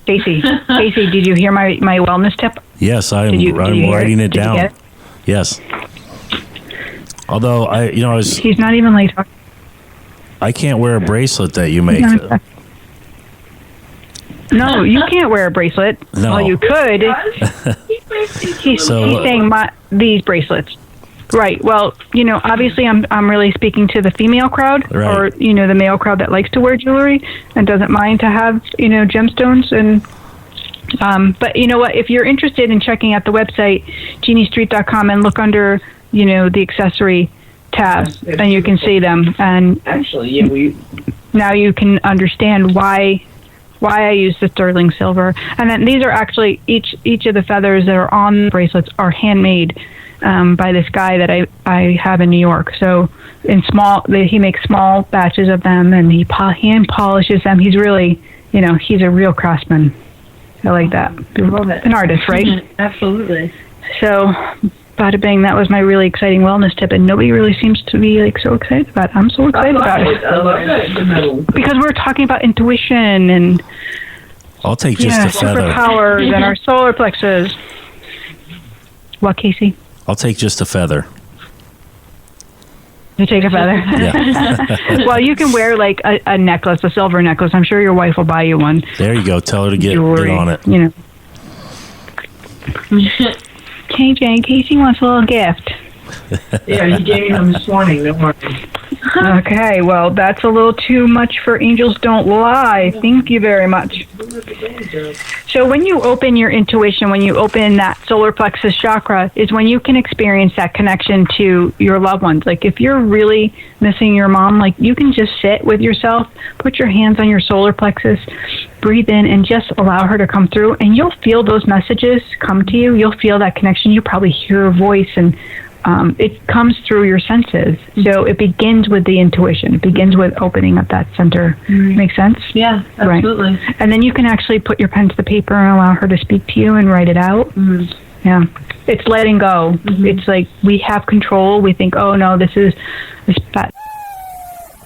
Casey, did you hear my wellness tip? Yes, I'm writing it down. Yes. Although he's not even like talking. I can't wear a bracelet that you make. No, you can't wear a bracelet. No. Well, you could. He's saying these bracelets. Right. Well, obviously I'm really speaking to the female crowd, or the male crowd that likes to wear jewelry and doesn't mind to have gemstones and. But you know what? If you're interested in checking out the website, jeanniestreet.com, and look under the accessory tab, and you can see them. And actually, now you can understand why I use the sterling silver. And then these are actually each of the feathers that are on the bracelets are handmade by this guy that I have in New York. So he makes small batches of them, and he hand polishes them. He's really, he's a real craftsman. I like that. Love it. An artist, right? Absolutely. So, bada bing, that was my really exciting wellness tip, and nobody really seems to be so excited about it. I'm so excited about it. I love it. Because we're talking about intuition and I'll take just a feather. Superpowers and our solar plexus. What, Casey? I'll take just a feather. You take a feather? Yeah. Well, you can wear a necklace, a silver necklace. I'm sure your wife will buy you one. There you go. Tell her to get on it. Okay, Jane, Casey wants a little gift. Yeah, he gave me them this morning. Don't worry. Okay, well, that's a little too much for Angels Don't Lie. Thank you very much. So when you open your intuition, when you open that solar plexus chakra, is when you can experience that connection to your loved ones. Like if you're really missing your mom, you can just sit with yourself, put your hands on your solar plexus, breathe in, and just allow her to come through, and you'll feel those messages come to you. You'll feel that connection. You probably hear her voice and it comes through your senses. So it begins with the intuition. It begins with opening up that center. Make sense? Yeah, absolutely. Right. And then you can actually put your pen to the paper and allow her to speak to you and write it out. Yeah. It's letting go. It's like we have control. We think, oh no, this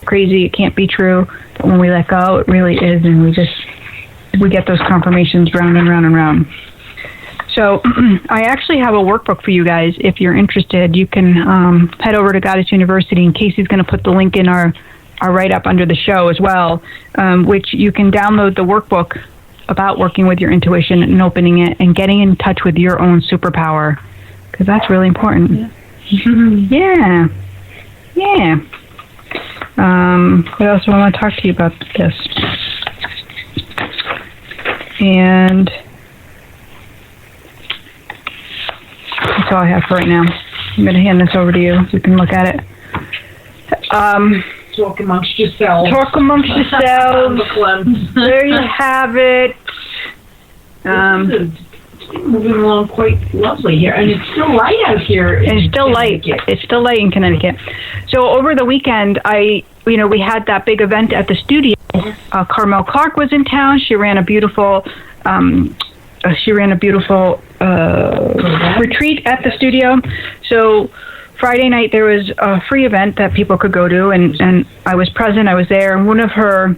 crazy. It can't be true. But when we let go, it really is. And we get those confirmations round and round and round. So I actually have a workbook for you guys. If you're interested, you can head over to Goddess University, and Casey's going to put the link in our write-up under the show as well, which you can download the workbook about working with your intuition and opening it and getting in touch with your own superpower, because that's really important. Yeah. What else do I want to talk to you about this? And that's all I have for right now. I'm going to hand this over to you so you can look at it. Talk amongst yourselves. Talk amongst yourselves. There you have it. Moving along quite lovely here, and it's still light out here. And it's still light. It's still light in Connecticut. So over the weekend, we had that big event at the studio. Carmel Clark was in town. She ran a beautiful retreat at the studio. So Friday night there was a free event that people could go to, and I was present. I was there, and one of her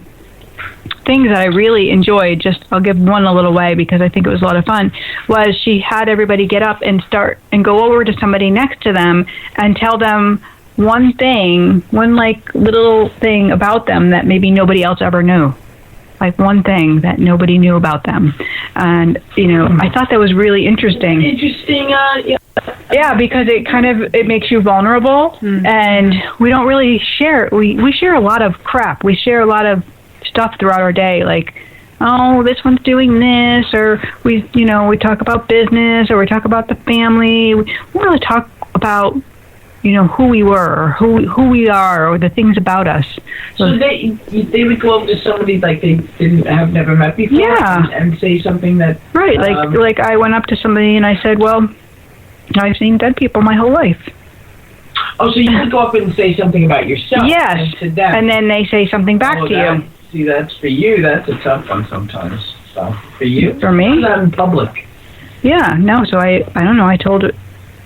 things that I really enjoyed, just I'll give one a little way because I think it was a lot of fun, was she had everybody get up and start and go over to somebody next to them and tell them one thing, one like little thing about them that maybe nobody else ever knew. Like one thing that nobody knew about them. And, I thought that was really interesting. Yeah, because it makes you vulnerable, and we don't really share. We share a lot of crap. We share a lot of stuff throughout our day, like, oh, this one's doing this, or we talk about business, or we talk about the family. We don't really talk about who we were, or who we are, or the things about us. So they would go over to somebody like they have never met before, and say something that right, like I went up to somebody and I said, well, I've seen dead people my whole life. Oh, so you would go up and say something about yourself? Yes, and then they say something back to you. See, that's for you. That's a tough one sometimes. So for you, for me, not in public. Yeah, no. So I don't know. I told it.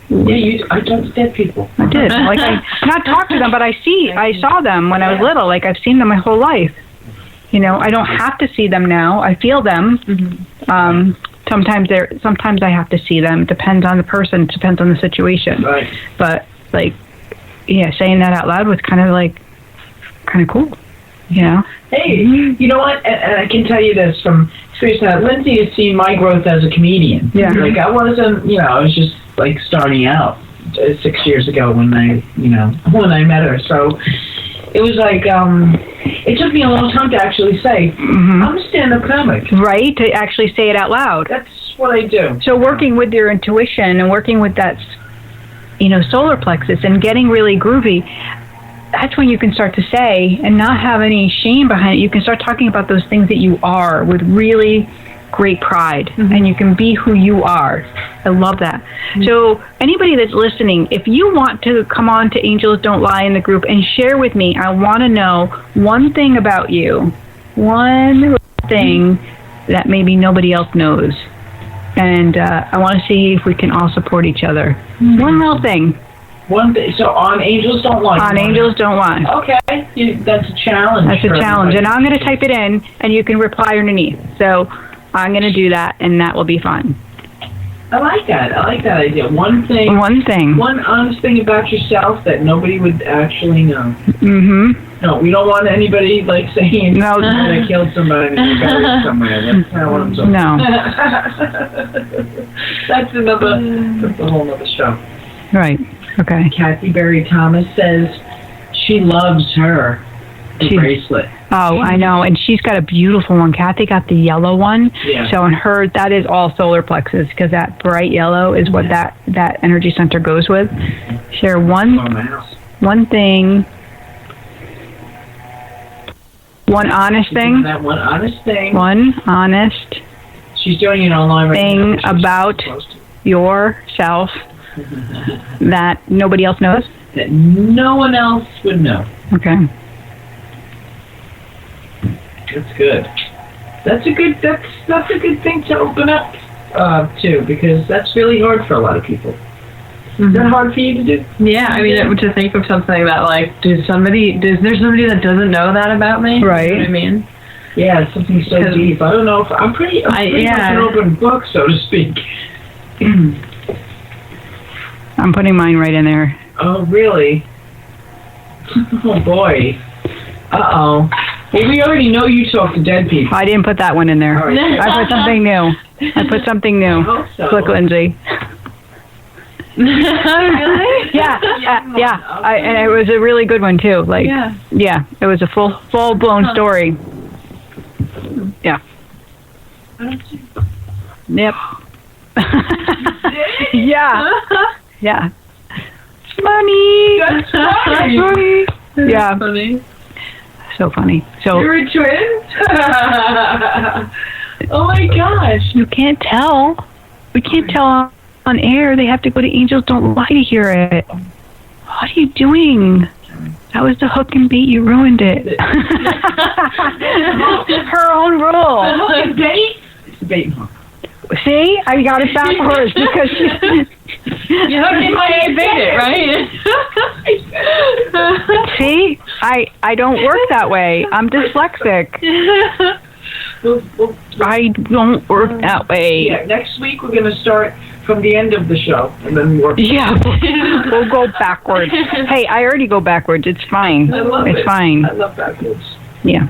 Yeah, I talked to dead people. I did. Like I not talk to them, but I saw them when I was little. Like I've seen them my whole life. I don't have to see them now. I feel them. Sometimes I have to see them. It depends on the person. It depends on the situation. Right. But saying that out loud was kind of cool. Hey, you know what? And I can tell you this from experience now. Lindsay has seen my growth as a comedian. Yeah. Like I wasn't, I was just like starting out 6 years ago when I met her. So it was like, it took me a long time to actually say, I'm a stand-up comic. Right, to actually say it out loud. That's what I do. So working with your intuition and working with that, solar plexus and getting really groovy, that's when you can start to say and not have any shame behind it. You can start talking about those things that you are with really great pride, and you can be who you are. I love that. So anybody that's listening, if you want to come on to Angels Don't Lie in the group and share with me, I want to know one thing about you, one thing that maybe nobody else knows. And I want to see if we can all support each other. One little thing. One thing. So on Angels Don't Lie. On Angels Don't Lie. Okay. That's a challenge. That's a challenge. And I'm going to type it in, and you can reply underneath. So I'm going to do that, and that will be fun. I like that. I like that idea. One thing. One honest thing about yourself that nobody would actually know. No, we don't want anybody saying that I killed somebody and buried somewhere. That's not what I'm talking about. No. That's a whole other show. Right. Okay. Kathy Berry Thomas says she loves her bracelet. Oh, I know. And she's got a beautiful one. Kathy got the yellow one. Yeah. So in her, that is all solar plexus, because that bright yellow is what that energy center goes with. Share one thing. One honest thing. That one honest thing. One honest. She's doing it online right now. Thing about yourself that nobody else knows? That no one else would know. Okay. That's good. That's a good thing to open up to, because that's really hard for a lot of people. Is that hard for you to do? Yeah, I mean, to think of something that, like, is there somebody that doesn't know that about me? Right. You know what I mean? Yeah, it's something so deep. I don't know if I'm pretty much an open book, so to speak. I'm putting mine right in there. Oh, really? Oh, boy. Uh-oh. Well, we already know you talk to dead people. I didn't put that one in there. All right. I put something new. I hope so. Click Lindsay. Really? Yeah. And it was a really good one too. Like, yeah, it was a full blown story. Yeah. Yep. Yeah. Funny. That's funny. Yeah. Funny. So funny. So You're a twin? Oh my gosh. you can't tell. We can't tell on air. They have to go to Angels Don't Lie to hear it. What are you doing? That was the hook and bait. You ruined it. Her own rule. Hook and bait? It's a bait and hook. See? I got it backwards because she... You hooked it by you bait it, right? See? I don't work that way. I'm dyslexic. I don't work that way. Yeah, next week we're going to start from the end of the show and then work. Yeah, we'll go backwards. Hey, I already go backwards. It's fine. I love it's it. fine. I love backwards. Yeah.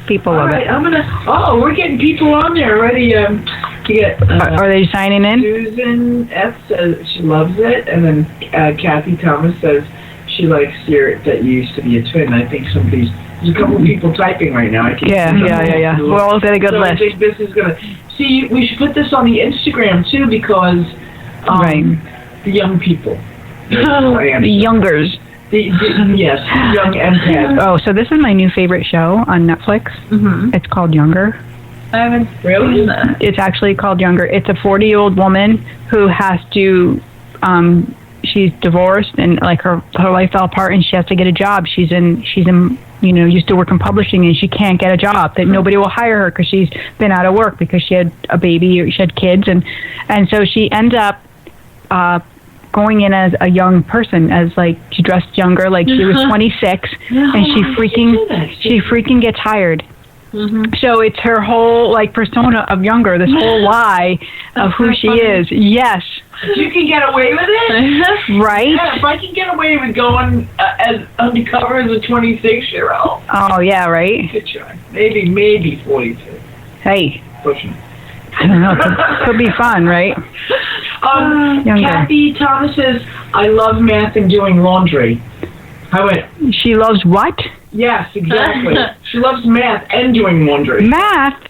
People love All right, it. we're getting people on there already. To get, Are they signing in? Susan F. says she loves it, and then Kathy Thomas says she likes that you used to be a twin. I think there's a couple of people typing right now. I can Yeah. We're all got a good list. I think this is gonna see. We should put this on the Instagram too, because the young people, The youngers. yes, young empaths. Oh, so this is my new favorite show on Netflix. Mm-hmm. It's called Younger. I haven't Really? It's actually called Younger. It's a 40-year-old woman who has to, she's divorced and like her life fell apart and she has to get a job. She's in, used to work in publishing and she can't get a job. That nobody will hire her because she's been out of work because she had a baby or she had kids and so she ends up, going in as a young person, as like she dressed younger, like she was 26, and she freaking gets hired. Mm-hmm. So it's her whole like persona of Younger, this whole lie of who she is. Yes. You can get away with it, right? Yeah, if I can get away with going as undercover as a 26-year-old. Oh yeah, right. Good try. Maybe 42. Hey. Pushing. I don't know. Could be fun, right? Kathy Thomas says, I love math and doing laundry. I went, she loves what? Yes, exactly. She loves math and doing laundry. Math?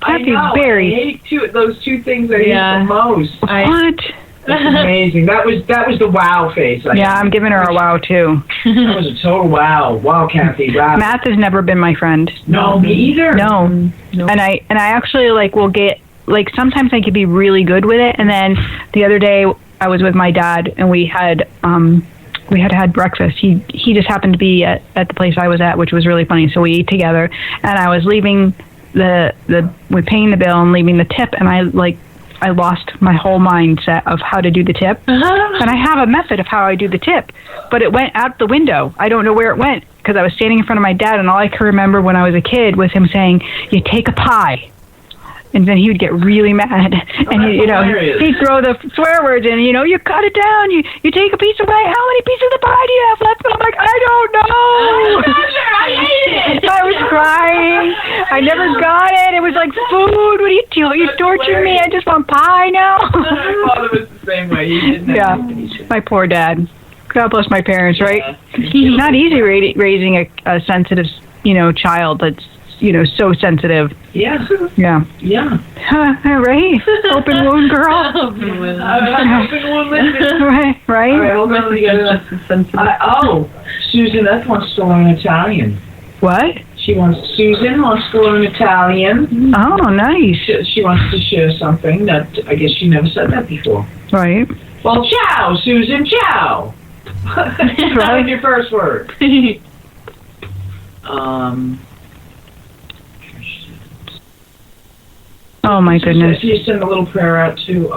Kathy Berry. I hate those two things I hate the most. What? That's amazing. That was the wow face. I'm giving her a wow too. That was a total wow. Wow, Kathy. Wow. Math has never been my friend. No, me either. No. And I actually will get sometimes I could be really good with it, and then the other day I was with my dad and we had had breakfast. He just happened to be at the place I was at, which was really funny. So we ate together, and I was leaving we're paying the bill and leaving the tip, and I lost my whole mindset of how to do the tip. And I have a method of how I do the tip, but it went out the window. I don't know where it went because I was standing in front of my dad, and all I can remember when I was a kid was him saying, "You take a pie." And then he would get really mad, and he'd throw the swear words in. You cut it down. You take a piece of pie. How many pieces of pie do you have left? And I'm like, I don't know. I hate it. I was crying. I never got it. It was like food. What do you do? You torture me. I just want pie now. My father was the same way. He didn't have anything. My poor dad. God bless my parents. Right? It's not easy raising a sensitive, child that's so sensitive. Yeah. Yeah. Yeah. Right? Open wound girl. Open wound listen. Right. All right, hold on. Susan F. wants to learn Italian. What? Susan wants to learn Italian. Oh, nice. She wants to share something that I guess she never said that before. Right. Well, ciao, Susan, ciao. That was your first word. Oh my goodness. You send a little prayer out to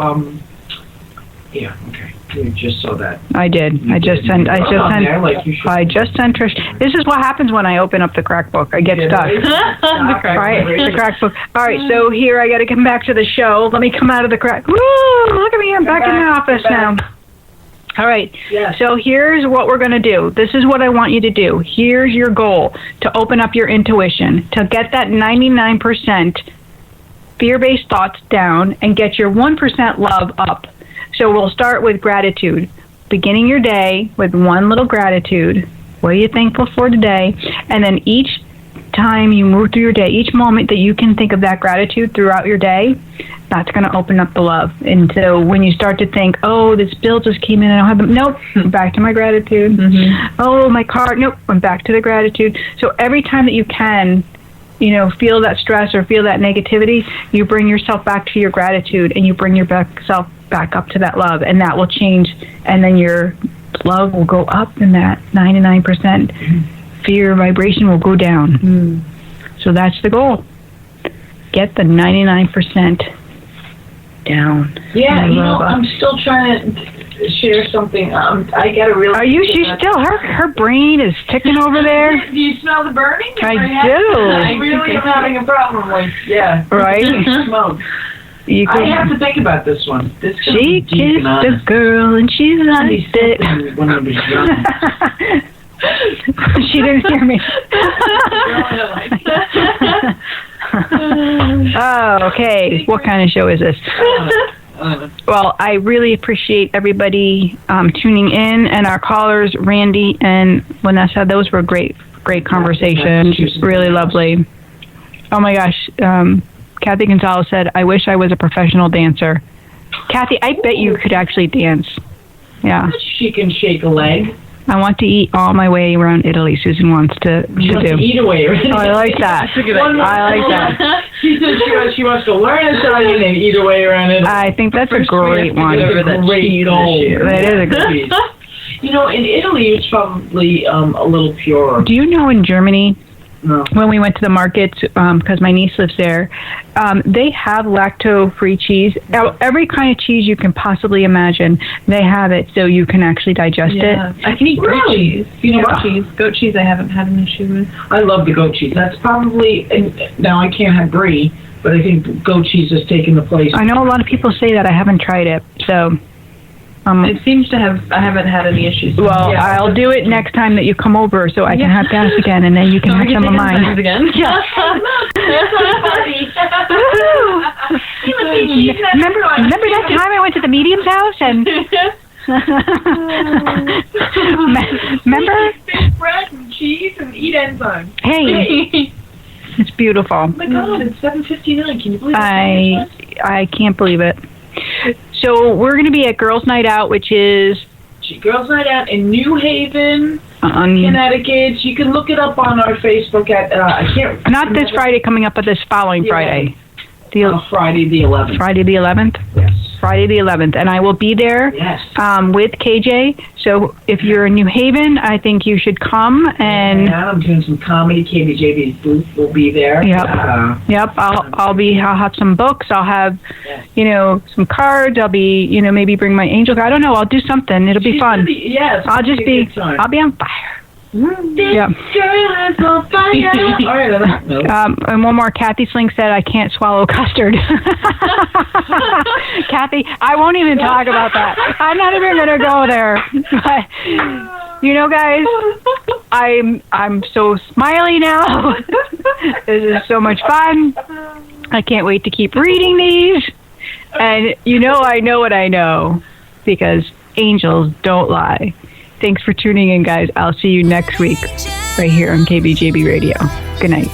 yeah, okay. You just saw that. I did. I just sent her. This is what happens when I open up the crack book. I get stuck. The crack book. All right, so here I got to come back to the show. Let me come out of the crack. Woo! Look at me. I'm back in the office now. All right. Yes. So here's what we're going to do. This is what I want you to do. Here's your goal: to open up your intuition, to get that 99% fear-based thoughts down, and get your 1% love up. So we'll start with gratitude. Beginning your day with one little gratitude. What are you thankful for today? And then each time you move through your day, each moment that you can think of that gratitude throughout your day, that's going to open up the love. And so when you start to think, oh, this bill just came in, I don't have them. Nope, I'm back to my gratitude. Mm-hmm. Oh, my car, nope, I'm back to the gratitude. So every time that you can, feel that stress or feel that negativity, you bring yourself back to your gratitude and you bring yourself back up to that love, and that will change, and then your love will go up, and that 99% fear vibration will go down. So that's the goal. Get the 99% down. Yeah, I'm still trying to share something. I got a really. Are you? She's still. Her brain is ticking over there. Do you smell the burning? I do. I really am having a problem with. Yeah. Right. Smoke. I have to think about this one. She kissed a girl and she liked it. When I was young. She didn't hear me. Oh, okay. What kind of show is this? Well, I really appreciate everybody tuning in, and our callers, Randy and Vanessa. Those were great conversations. Really lovely. Oh my gosh. Kathy Gonzalez said, I wish I was a professional dancer. Kathy, I bet you could actually dance. Yeah. She can shake a leg. I want to eat all my way around Italy, Susan wants to do. To eat away around I like that. I like that. She says she wants to learn Italian and eat away around Italy. I think that's a great one. That is a good one. In Italy, it's probably a little purer. Do you know in Germany, no. When we went to the markets, because my niece lives there, they have lacto-free cheese. Every kind of cheese you can possibly imagine, they have it, so you can actually digest it. I can eat goat cheese. Goat cheese I haven't had an issue with. I love the goat cheese. That's probably, and now I can't have brie, but I think goat cheese has taken the place. I know a lot of people say that. I haven't tried it, so... it seems to have. I haven't had any issues. Well, yeah, I'll do it next time that you come over, so I can have gas again, and then you can have some of mine. Again. Yeah. Remember that time I went to the medium's house and. Remember? Bread and cheese and eat enzymes. Hey. It's beautiful. Oh my God! It's 7:59. Can you believe it? I can't believe it. So we're going to be at Girls Night Out, which is... Girls Night Out in New Haven, Connecticut. You can look it up on our Facebook at... I can't... Not this Friday coming up, but this following Friday. Friday the 11th. Friday the 11th? Yes. Friday the 11th. And I will be there with KJ. So if you're in New Haven, I think you should come. And I'm doing some comedy. KBJB's booth will be there. Yep. I'll have some books. I'll have, some cards. I'll be, maybe bring my angel card. I don't know. I'll do something. It'll be fun. I'll be on fire. This girl is on fire. All right, and one more. Kathy Sling said, I can't swallow custard. Kathy, I won't even talk about that. I'm not even going to go there. But, guys, I'm so smiley now. This is so much fun. I can't wait to keep reading these. And I know what I know, because angels don't lie. Thanks for tuning in, guys. I'll see you next week right here on KBJB Radio. Good night.